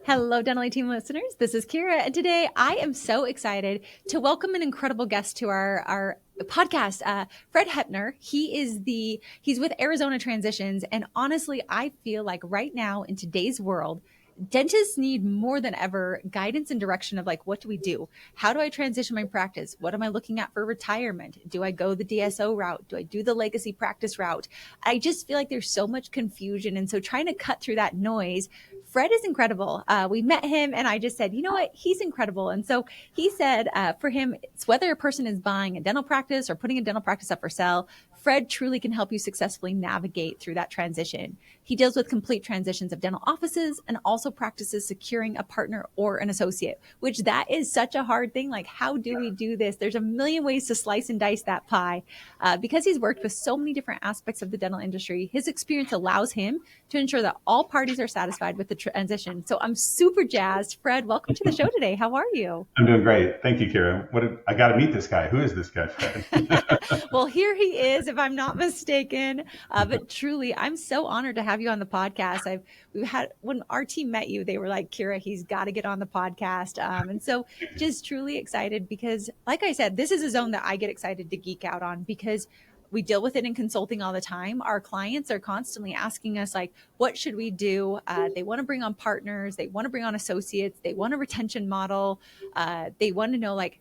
Hello, Dental Team listeners. This is Kiera, and today I am so excited to welcome an incredible guest to our podcast. Fred Heppner. He's with Arizona Transitions, and honestly, I feel like right now in today's world, dentists need more than ever guidance and direction of like, what do we do? How do I transition my practice? What am I looking at for retirement? Do I go the DSO route? Do I do the legacy practice route? I just feel like there's so much confusion, and so trying to cut through that noise. Fred is incredible. We met him and I just said, you know what? He's incredible. And so he said for him, it's whether a person is buying a dental practice or putting a dental practice up for sale, Fred truly can help you successfully navigate through that transition. He deals with complete transitions of dental offices and also practices securing a partner or an associate, which that is such a hard thing. Like, how do we do this? There's a million ways to slice and dice that pie. Because he's worked with so many different aspects of the dental industry, his experience allows him to ensure that all parties are satisfied with the transition. So I'm super jazzed. Fred, welcome to the show today. How are you? I'm doing great. Thank you, Kiera. I got to meet this guy. Who is this guy, Fred? Well, here he is, if I'm not mistaken. But truly, I'm so honored to have you on the podcast. We've had, when our team met you, they were like, Kiera, he's got to get on the podcast. And so just truly excited because, like I said, this is a zone that I get excited to geek out on because we deal with it in consulting all the time. Our clients are constantly asking us, like, what should we do? They want to bring on partners. They want to bring on associates. They want a retention model. They want to know, like,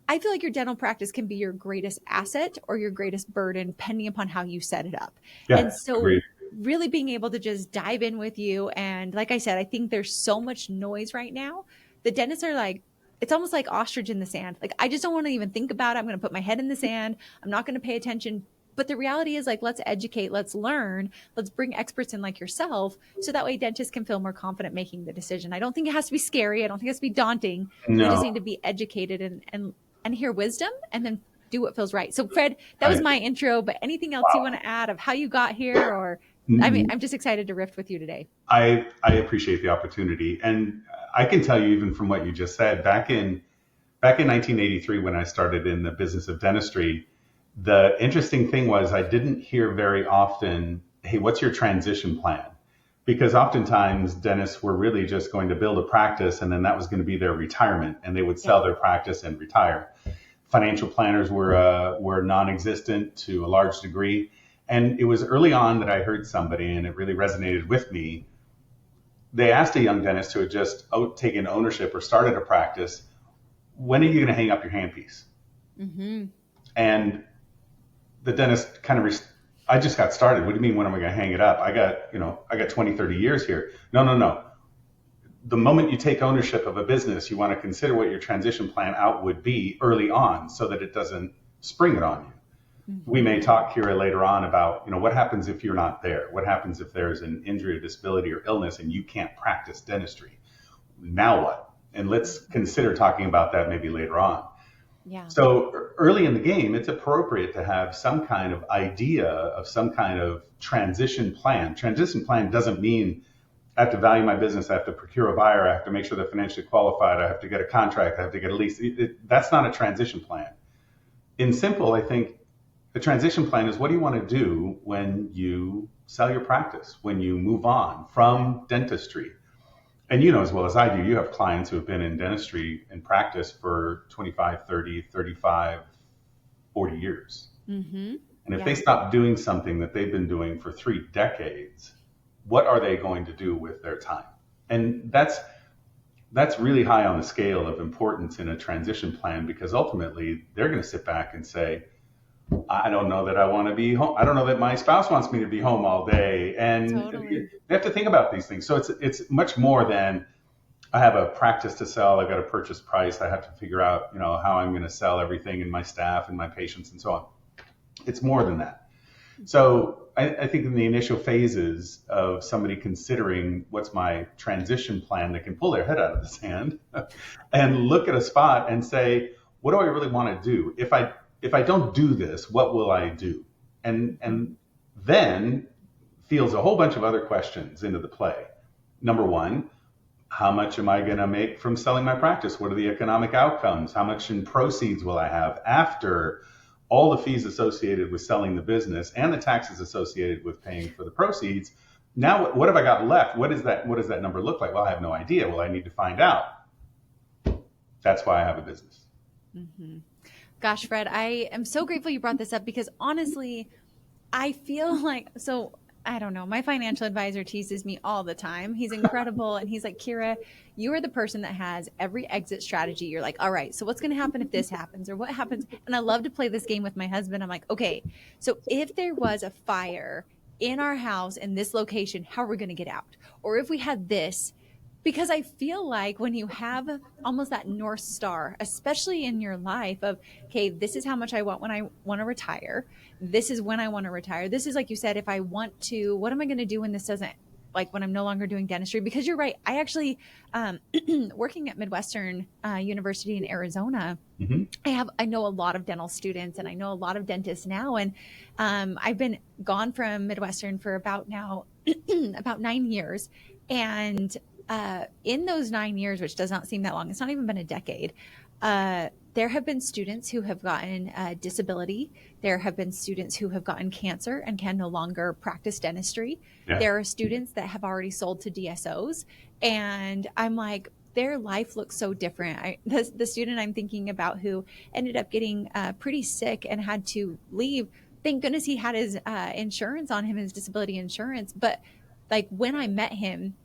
I feel like your dental practice can be your greatest asset or your greatest burden, depending upon how you set it up. Yeah, And so agreed. really being able to just dive in with you. And like I said, I think there's so much noise right now. The dentists are like, it's almost like ostrich in the sand. Like, I just don't want to even think about it. I'm going to put my head in the sand. I'm not going to pay attention. But the reality is, like, let's educate, let's learn, let's bring experts in like yourself. So that way dentists can feel more confident making the decision. I don't think it has to be scary. I don't think it has to be daunting. We just No, need to be educated and hear wisdom and then do what feels right. So Fred, that was I, my intro, but anything else you wow. want to add of how you got here? Or, I mean, Mm, I'm just excited to riff with you today. I appreciate the opportunity, and I can tell you even from what you just said, back in 1983 when I started in the business of dentistry, the interesting thing was I didn't hear very often, "Hey, what's your transition plan?" Because oftentimes dentists were really just going to build a practice, and then that was going to be their retirement, and they would Yeah. sell their practice and retire. Financial planners were non-existent to a large degree. And it was early on that I heard somebody, and it really resonated with me. They asked a young dentist who had just taken ownership or started a practice, when are you going to hang up your handpiece? Mm-hmm. And the dentist kind of, I just got started. What do you mean, when am I going to hang it up? I got 20, 30 years here. No, no, no. The moment you take ownership of a business, you want to consider what your transition plan out would be early on so that it doesn't spring it on you. We may Mm-hmm. talk, Kira, later on about, what happens if you're not there? What happens if there's an injury or disability or illness and you can't practice dentistry? Now what? And let's consider talking about that maybe later on. Yeah. So early in the game, it's appropriate to have some kind of idea of some kind of transition plan. Transition plan doesn't mean I have to value my business, I have to procure a buyer, I have to make sure they're financially qualified, I have to get a contract, I have to get a lease. That's not a transition plan. In simple, I think the transition plan is, what do you want to do when you sell your practice, when you move on from dentistry? And you know as well as I do, you have clients who have been in dentistry and practice for 25, 30, 35, 40 years. Mm-hmm. And if they Yeah. stop doing something that they've been doing for 3 decades, what are they going to do with their time? And that's really high on the scale of importance in a transition plan, because ultimately they're going to sit back and say, I don't know that I want to be home. I don't know that my spouse wants me to be home all day. And Totally. they have to think about these things. So it's much more than, I have a practice to sell, I've got a purchase price, I have to figure out, how I'm going to sell everything and my staff and my patients and so on. It's more than that. So I think in the initial phases of somebody considering what's my transition plan, they can pull their head out of the sand and look at a spot and say, what do I really want to do? If I don't do this, what will I do? And then fields a whole bunch of other questions into the play. Number one, how much am I going to make from selling my practice? What are the economic outcomes? How much in proceeds will I have after all the fees associated with selling the business and the taxes associated with paying for the proceeds? Now, what have I got left? What does that number look like? Well, I have no idea. Well, I need to find out. That's why I have a business. Mm-hmm. Gosh, Fred, I am so grateful you brought this up because honestly, I feel like, so I don't know, my financial advisor teases me all the time. He's incredible. And he's like, Kiera, you are the person that has every exit strategy. You're like, all right, so what's going to happen if this happens or what happens? And I love to play this game with my husband. I'm like, okay, so if there was a fire in our house in this location, how are we going to get out? Or if we had this, because I feel like when you have almost that North Star, especially in your life of, okay, this is how much I want when I want to retire. This is when I want to retire. This is like you said, if I want to, what am I going to do when this doesn't, like when I'm no longer doing dentistry? Because you're right. I actually, working at Midwestern University in Arizona, Mm-hmm. I know a lot of dental students and I know a lot of dentists now. And I've been gone from Midwestern for about now, about 9 years. And in those 9 years, which does not seem that long, it's not even been a decade, there have been students who have gotten disability. There have been students who have gotten cancer and can no longer practice dentistry. Yeah. There are students that have already sold to DSOs. And I'm like, their life looks so different. The student I'm thinking about who ended up getting pretty sick and had to leave, thank goodness he had his insurance on him, his disability insurance. But like when I met him,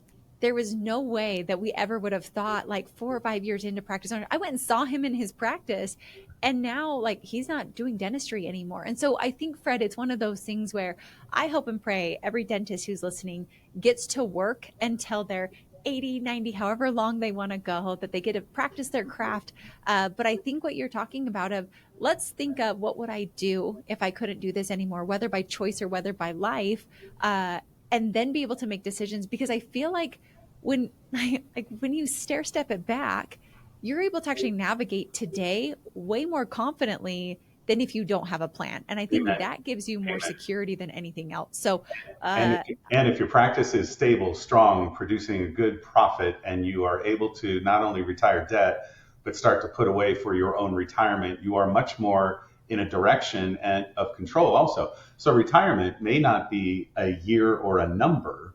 there was no way that we ever would have thought like 4 or 5 years into practice. I went and saw him in his practice and now like he's not doing dentistry anymore. And so I think, Fred, it's one of those things where I hope and pray every dentist who's listening gets to work until they're 80, 90, however long they want to go, that they get to practice their craft. But I think what you're talking about of let's think of what would I do if I couldn't do this anymore, whether by choice or whether by life. And then be able to make decisions because I feel like when like when you stair step it back, you're able to actually navigate today way more confidently than if you don't have a plan. And I think Amen. that gives you more Amen. security than anything else. So, And if your practice is stable, strong, producing a good profit, and you are able to not only retire debt, but start to put away for your own retirement, you are much more in a direction and of control also. So retirement may not be a year or a number.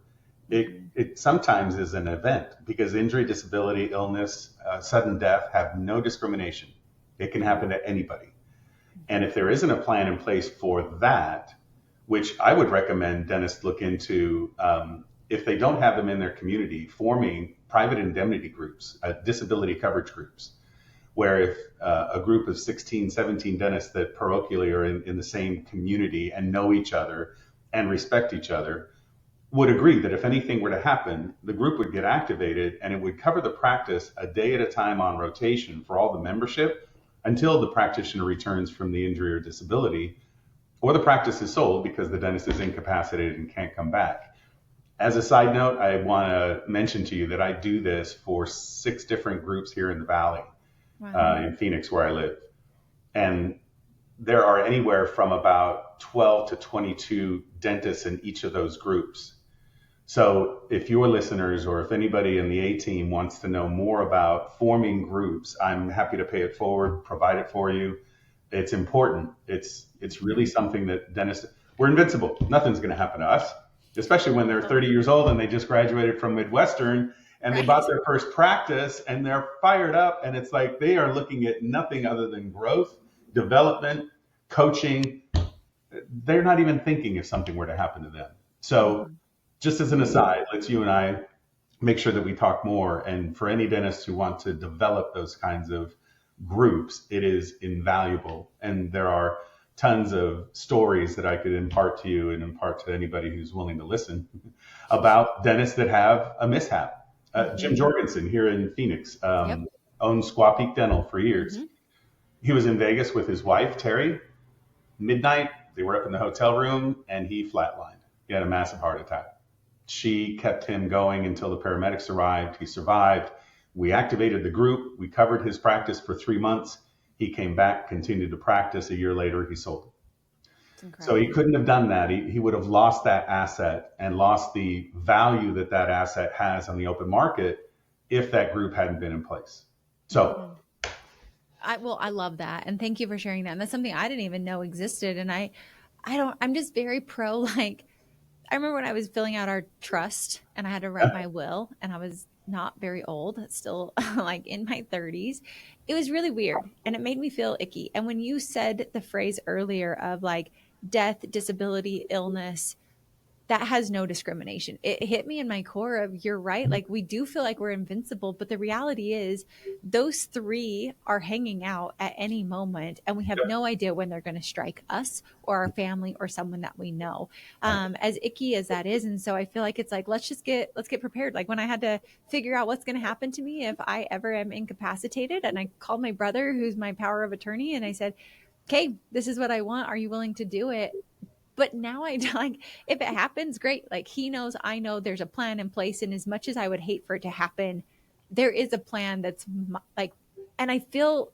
It sometimes is an event because injury, disability, illness, sudden death have no discrimination. It can happen to anybody. And if there isn't a plan in place for that, which I would recommend dentists look into, if they don't have them in their community, forming private indemnity groups, disability coverage groups, where if a group of 16, 17 dentists that parochially are in the same community and know each other and respect each other would agree that if anything were to happen, the group would get activated and it would cover the practice a day at a time on rotation for all the membership until the practitioner returns from the injury or disability, or the practice is sold because the dentist is incapacitated and can't come back. As a side note, I want to mention to you that I do this for 6 different groups here in the Valley, wow. in Phoenix, where I live. And there are anywhere from about 12 to 22 dentists in each of those groups. So if your listeners or if anybody in the A team wants to know more about forming groups, I'm happy to pay it forward, provide it for you. It's important. It's really something that dentists, we're invincible. Nothing's going to happen to us, especially when they're 30 years old and they just graduated from Midwestern and they bought their first practice and they're fired up. And it's like they are looking at nothing other than growth, development, coaching. They're not even thinking if something were to happen to them. So just as an aside, let's you and I make sure that we talk more. And for any dentists who want to develop those kinds of groups, it is invaluable. And there are tons of stories that I could impart to you and impart to anybody who's willing to listen about dentists that have a mishap. Jim Jorgensen here in Phoenix Yep. owned Squaw Peak Dental for years. Mm-hmm. He was in Vegas with his wife, Terry. Midnight, they were up in the hotel room and he flatlined. He had a massive heart attack. She kept him going until the paramedics arrived. He survived. We activated the group. We covered his practice for 3 months. He came back, continued to practice. A year later, he sold it. So he couldn't have done that. He would have lost that asset and lost the value that that asset has on the open market if that group hadn't been in place. So I love that. And thank you for sharing that. And that's something I didn't even know existed. And I'm just very pro, like, I remember when I was filling out our trust and I had to write my will, and I was not very old, still like in my 30s. It was really weird and it made me feel icky. And when you said the phrase earlier of like death, disability, illness, that has no discrimination. It hit me in my core of, you're right. Like, we do feel like we're invincible, but the reality is those three are hanging out at any moment, and we have no idea when they're going to strike us or our family or someone that we know. As icky as that is. And so I feel like it's like, let's get prepared. Like when I had to figure out what's going to happen to me if I ever am incapacitated, and I called my brother, who's my power of attorney, and I said, okay, this is what I want. Are you willing to do it? But now I like, if it happens, great. Like he knows, I know there's a plan in place. And as much as I would hate for it to happen, there is a plan that's like, and I feel,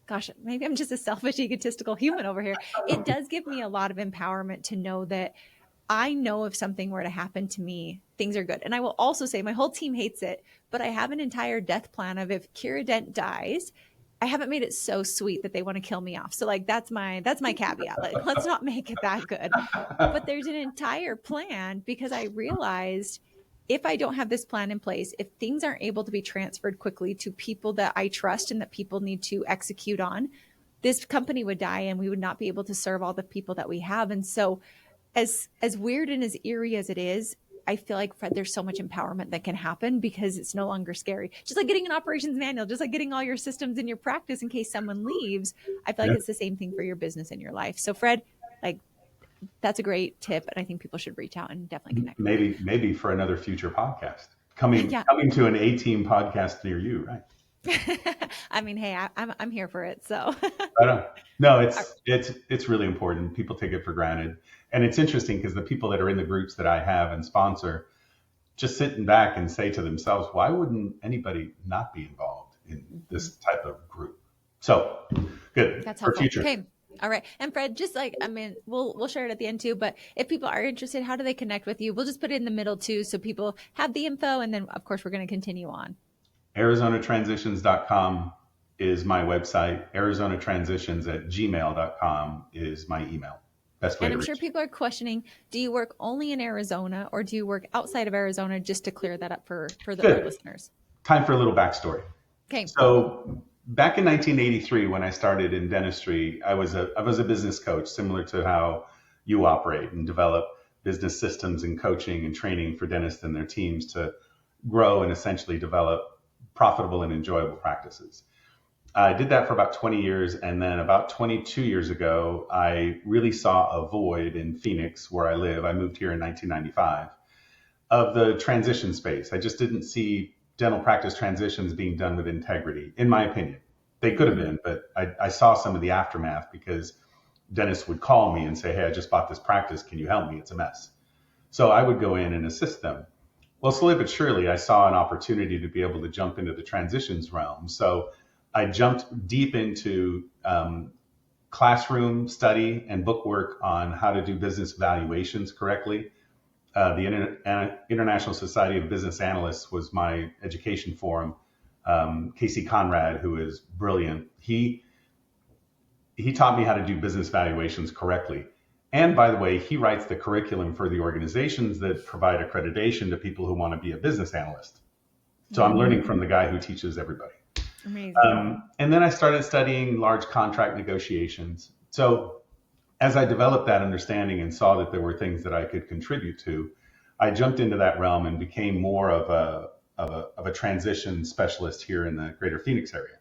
gosh, maybe I'm just a selfish, egotistical human over here. It does give me a lot of empowerment to know that I know if something were to happen to me, things are good. And I will also say my whole team hates it, but I have an entire death plan of if Kiera Dent dies, I haven't made it so sweet that they want to kill me off. So like, that's my caveat. Like, let's not make it that good. But there's an entire plan, because I realized if I don't have this plan in place, if things aren't able to be transferred quickly to people that I trust and that people need to execute on, this company would die and we would not be able to serve all the people that we have. And so as weird and as eerie as it is, I feel like, Fred, there's so much empowerment that can happen because it's no longer scary. Just like getting an operations manual, just like getting all your systems in your practice in case someone leaves. I feel like it's the same thing for your business and your life. So Fred, like, that's a great tip. And I think people should reach out and definitely connect. Maybe for another future podcast coming to an A-Team podcast near you, right? I mean, hey, I'm here for it. So no, it's really important. People take it for granted. And it's interesting because the people that are in the groups that I have and sponsor just sitting back and say to themselves, why wouldn't anybody not be involved in this type of group? So good. That's helpful. Future. Okay. All right. And Fred, just like, I mean, we'll share it at the end too, but if people are interested, how do they connect with you? We'll just put it in the middle too, so people have the info. And then of course we're going to continue on. ArizonaTransitions.com is my website. ArizonaTransitions@gmail.com is my email. And I'm sure people are questioning, do you work only in Arizona or do you work outside of Arizona, just to clear that up for the listeners? Time for a little backstory. Okay. So back in 1983, when I started in dentistry, I was a business coach, similar to how you operate, and develop business systems and coaching and training for dentists and their teams to grow and essentially develop profitable and enjoyable practices. I did that for about 20 years. And then about 22 years ago, I really saw a void in Phoenix, where I live. I moved here in 1995, of the transition space. I just didn't see dental practice transitions being done with integrity, in my opinion. They could have been, but I saw some of the aftermath, because dentists would call me and say, hey, I just bought this practice. Can you help me? It's a mess. So I would go in and assist them. Well, slowly but surely, I saw an opportunity to be able to jump into the transitions realm. So I jumped deep into classroom study and book work on how to do business valuations correctly. The International Society of Business Analysts was my education forum. Casey Conrad, who is brilliant, he taught me how to do business valuations correctly. And by the way, he writes the curriculum for the organizations that provide accreditation to people who want to be a business analyst. So I'm learning from the guy who teaches everybody. Amazing. And then I started studying large contract negotiations. So as I developed that understanding and saw that there were things that I could contribute to, I jumped into that realm and became more of a transition specialist here in the greater Phoenix area.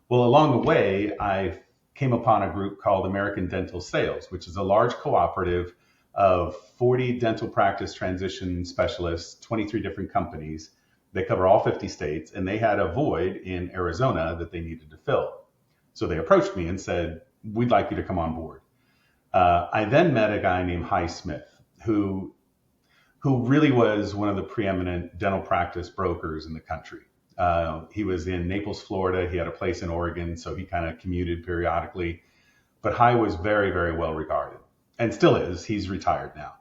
Well, along the way, I came upon a group called American Dental Sales, which is a large cooperative of 40 dental practice transition specialists, 23 different companies. They cover all 50 states, and they had a void in Arizona that they needed to fill. So they approached me and said, we'd like you to come on board. I then met a guy named Hy Smith, who really was one of the preeminent dental practice brokers in the country. He was in Naples, Florida. He had a place in Oregon, so he kind of commuted periodically. But Hy was very, very well regarded, and still is. He's retired now.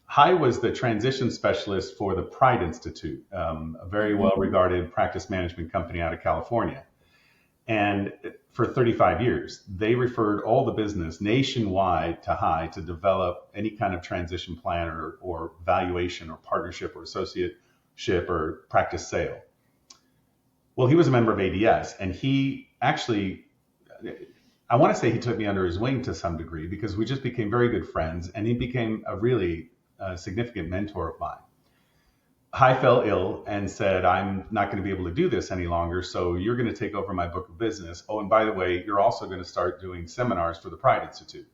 Hy was the transition specialist for the Pride Institute, a very well-regarded practice management company out of California. And for 35 years, they referred all the business nationwide to High to develop any kind of transition plan or valuation or partnership or associateship or practice sale. Well, he was a member of ADS, and he actually, I want to say he took me under his wing to some degree because we just became very good friends, and he became a really significant mentor of mine. High fell ill and said, I'm not going to be able to do this any longer, so you're going to take over my book of business. Oh, and by the way, you're also going to start doing seminars for the Pride Institute.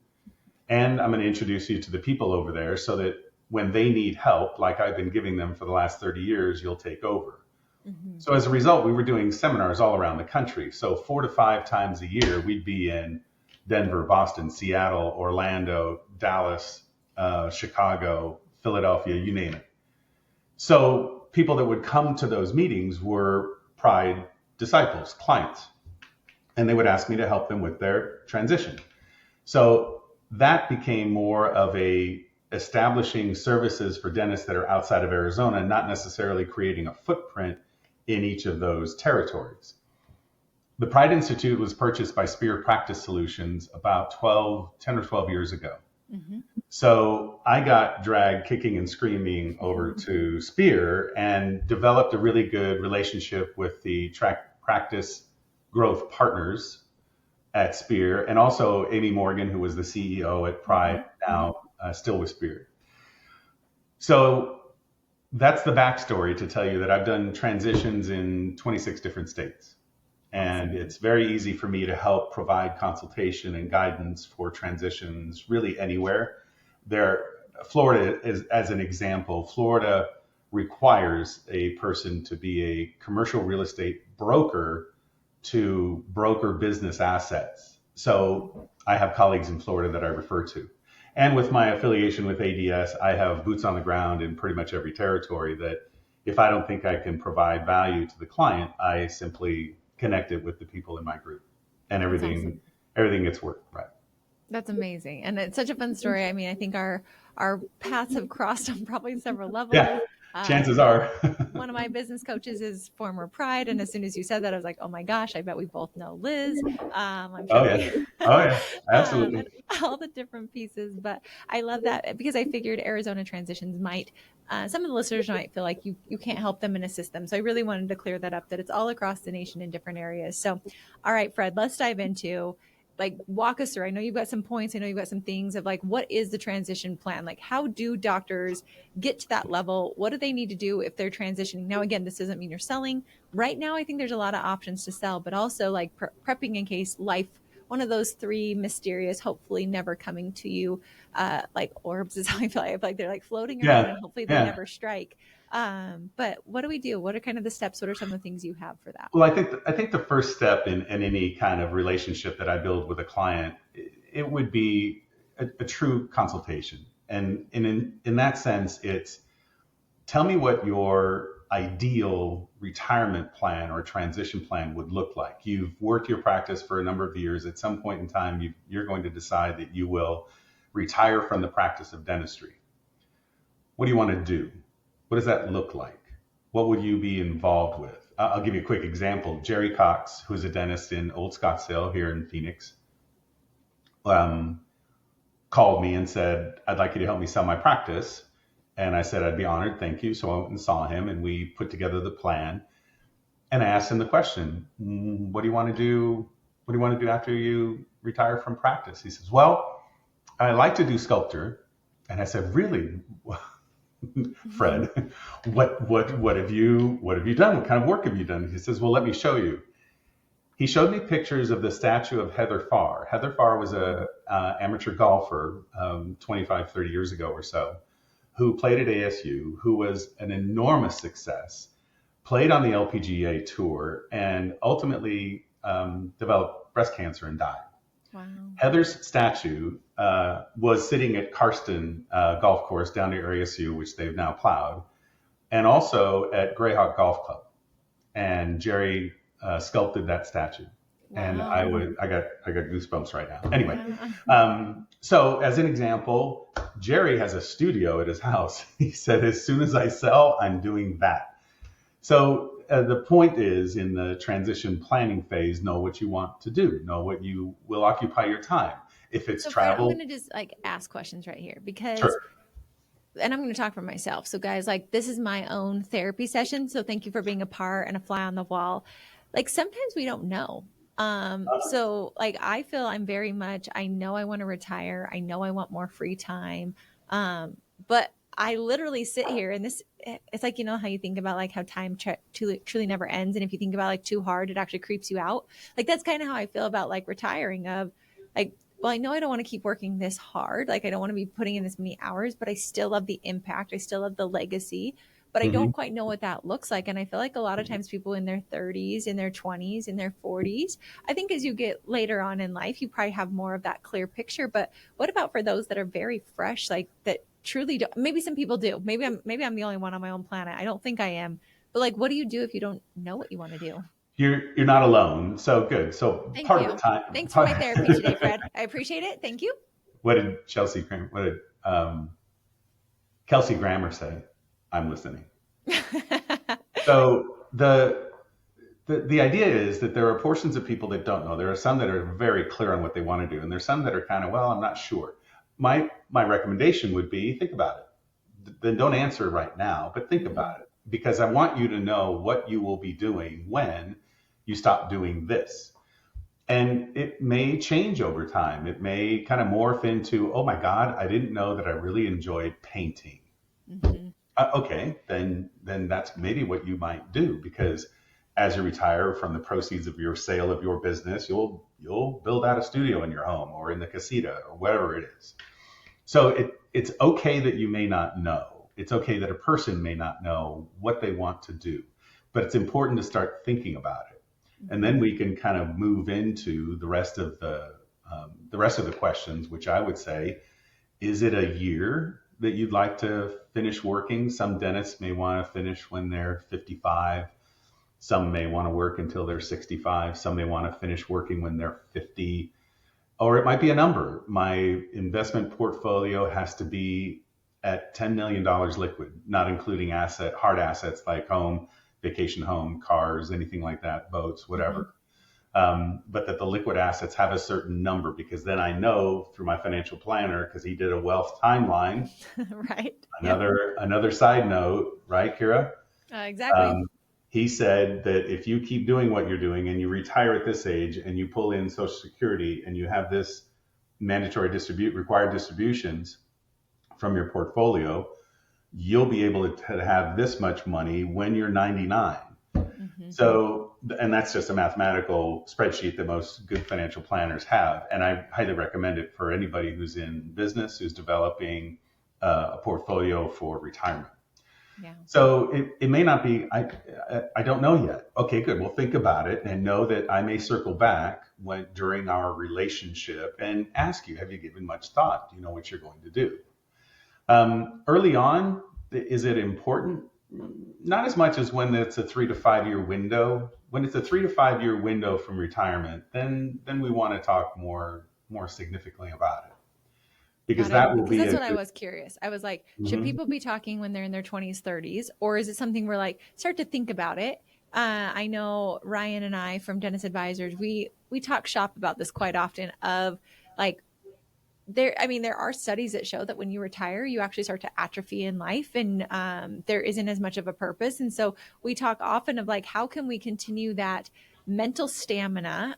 And I'm going to introduce you to the people over there so that when they need help, like I've been giving them for the last 30 years, you'll take over. Mm-hmm. So as a result, we were doing seminars all around the country. So 4 to 5 times a year, we'd be in Denver, Boston, Seattle, Orlando, Dallas, Chicago, Philadelphia, you name it. So people that would come to those meetings were Pride disciples, clients, and they would ask me to help them with their transition. So that became more of a establishing services for dentists that are outside of Arizona, not necessarily creating a footprint in each of those territories. The Pride Institute was purchased by Spear Practice Solutions about 10 or 12 years ago. Mm-hmm. So I got dragged kicking and screaming over to Spear and developed a really good relationship with the practice growth partners at Spear, and also Amy Morgan, who was the CEO at Pride, now still with Spear. So that's the backstory to tell you that I've done transitions in 26 different states. And it's very easy for me to help provide consultation and guidance for transitions really anywhere. Florida is, as an example, Florida requires a person to be a commercial real estate broker to broker business assets. So I have colleagues in Florida that I refer to. And with my affiliation with ADS, I have boots on the ground in pretty much every territory that if I don't think I can provide value to the client, I simply connect it with the people in my group, and everything gets worked right. That's amazing. And it's such a fun story. I mean, I think our paths have crossed on probably several levels. Yeah, chances are. One of my business coaches is former Pride. And as soon as you said that, I was like, oh my gosh, I bet we both know Liz. I'm sure Oh yeah, absolutely. All the different pieces. But I love that because I figured Arizona transitions might, some of the listeners might feel like you can't help them and assist them. So I really wanted to clear that up, that it's all across the nation in different areas. So, all right, Fred, let's dive into, like, walk us through. I know you've got some points. I know you've got some things of like, what is the transition plan? Like, how do doctors get to that level? What do they need to do if they're transitioning? Now, again, this doesn't mean you're selling. Right now, I think there's a lot of options to sell, but also like prepping in case life, one of those 3 mysterious, hopefully never coming to you, like orbs is how I feel like they're like floating around and hopefully they never strike. But what do we do? What are kind of the steps? What are some of the things you have for that? Well, I think the first step in any kind of relationship that I build with a client, it would be a true consultation. And in that sense, it's tell me what your ideal retirement plan or transition plan would look like. You've worked your practice for a number of years. At some point in time, you're going to decide that you will retire from the practice of dentistry. What do you want to do? What does that look like? What would you be involved with? I'll give you a quick example. Jerry Cox, who's a dentist in Old Scottsdale here in Phoenix, called me and said, I'd like you to help me sell my practice. And I said, I'd be honored. Thank you. So I went and saw him and we put together the plan. And I asked him the question, what do you want to do? What do you want to do after you retire from practice? He says, well, I like to do sculpture. And I said, really? Fred, what have you done? What kind of work have you done? He says, well, let me show you. He showed me pictures of the statue of Heather Farr. Heather Farr was a amateur golfer 25, 30 years ago or so, who played at ASU, who was an enormous success, played on the LPGA tour, and ultimately developed breast cancer and died. Wow. Heather's statue was sitting at Karsten Golf Course down near ASU, which they've now plowed, and also at Greyhawk Golf Club. And Jerry sculpted that statue. Wow. And I got goosebumps right now. Anyway, so as an example, Jerry has a studio at his house. He said, as soon as I sell, I'm doing that. So the point is, in the transition planning phase, know what you want to do, know what you will occupy your time. If it's So Fred, I'm going travel, to just like ask questions right here because, sure. and I'm going to talk for myself. So guys, like this is my own therapy session. So thank you for being a part and a fly on the wall. Like sometimes we don't know. So like I feel I'm very much, I know I want to retire. I know I want more free time. But I literally sit here and this, it's like, you know, how you think about like how time truly never ends. And if you think about like too hard, it actually creeps you out. Like that's kind of how I feel about like retiring of like, well, I know I don't want to keep working this hard. Like I don't want to be putting in this many hours, but I still love the impact. I still love the legacy, but I Hmm. don't quite know what that looks like. And I feel like a lot of times people in their 30s, in their 20s, in their 40s, I think as you get later on in life, you probably have more of that clear picture. But what about for those that are very fresh, like that truly don't? Maybe some people do. Maybe I'm the only one on my own planet. I don't think I am. But like, what do you do if you don't know what you want to do? You're not alone. So good. So Thank part of the you. time, Thanks for my therapy today, Fred. I appreciate it. Thank you. what did what did Kelsey Grammer say? I'm listening. So the idea is that there are portions of people that don't know. There are some that are very clear on what they want to do, and there's some that are kind of, well, I'm not sure. My recommendation would be think about it. Then don't answer right now, but think Mhm. about it, because I want you to know what you will be doing when you stop doing this. And it may change over time. It may kind of morph into, oh my God, I didn't know that I really enjoyed painting. Mhm. Okay, then that's maybe what you might do, because as you retire from the proceeds of your sale of your business, you'll build out a studio in your home or in the casita or whatever it is. So it's okay that you may not know. It's okay that a person may not know what they want to do, but it's important to start thinking about it, and then Mhm. we can kind of move into the rest of the questions, which I would say, is it a year that you'd like to finish working? Some dentists may want to finish when they're 55. Some may want to work until they're 65. Some may want to finish working when they're 50. Or it might be a number. My investment portfolio has to be at $10 million dollars liquid, not including hard assets like home, vacation home, cars, anything like that, boats, Mhm. whatever. But that the liquid assets have a certain number, because then I know through my financial planner, because he did a wealth timeline. Right. Yep. Another side note, right, Kiera? Exactly. Um, he said that if you keep doing what you're doing and you retire at this age and you pull in Social Security and you have this required distributions from your portfolio, you'll be able to have this much money when you're 99. Mhm. So, and that's just a mathematical spreadsheet that most good financial planners have. And I highly recommend it for anybody who's in business, who's developing a portfolio for retirement. Yeah. So it may not be, I don't know yet. Okay, good. Well, think about it and know that I may circle back during our relationship and ask you, have you given much thought? Do you know what you're going to do? Early on, is it important? Not as much as when it's a 3 to 5 year window. When it's a 3 to 5 year window from retirement, then we want to talk more significantly about it, because Got it. that will Because be that's a what I good. was curious. I was like, should Mhm. people be talking when they're in their 20s, 30s? Or is it something where like start to think about it? I know Ryan and I from Dennis Advisors, we talk shop about this quite often of like there are studies that show that when you retire you actually start to atrophy in life and there isn't as much of a purpose, and so we talk often of like how can we continue that mental stamina,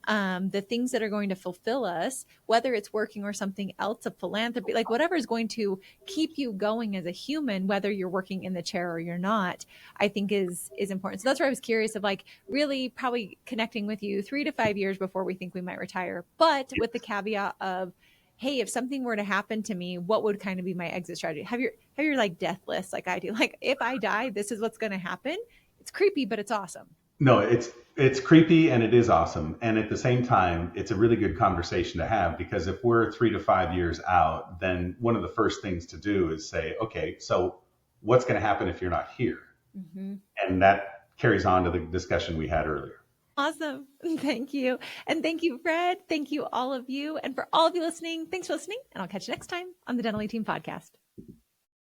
the things that are going to fulfill us, whether it's working or something else, a philanthropy, like whatever is going to keep you going as a human, whether you're working in the chair or you're not, I think is important. So that's where I was curious of like really probably connecting with you 3 to 5 years before we think we might retire, but with the caveat of, hey, if something were to happen to me, what would kind of be my exit strategy? Have your like death list like I do. Like if I die, this is what's going to happen. It's creepy, but it's awesome. No, it's creepy and it is awesome. And at the same time, it's a really good conversation to have, because if we're 3 to 5 years out, then one of the first things to do is say, okay, so what's going to happen if you're not here? Mm-hmm. And that carries on to the discussion we had earlier. Awesome. Thank you. And thank you, Fred. Thank you, all of you. And for all of you listening, thanks for listening. And I'll catch you next time on the Dental Team Podcast.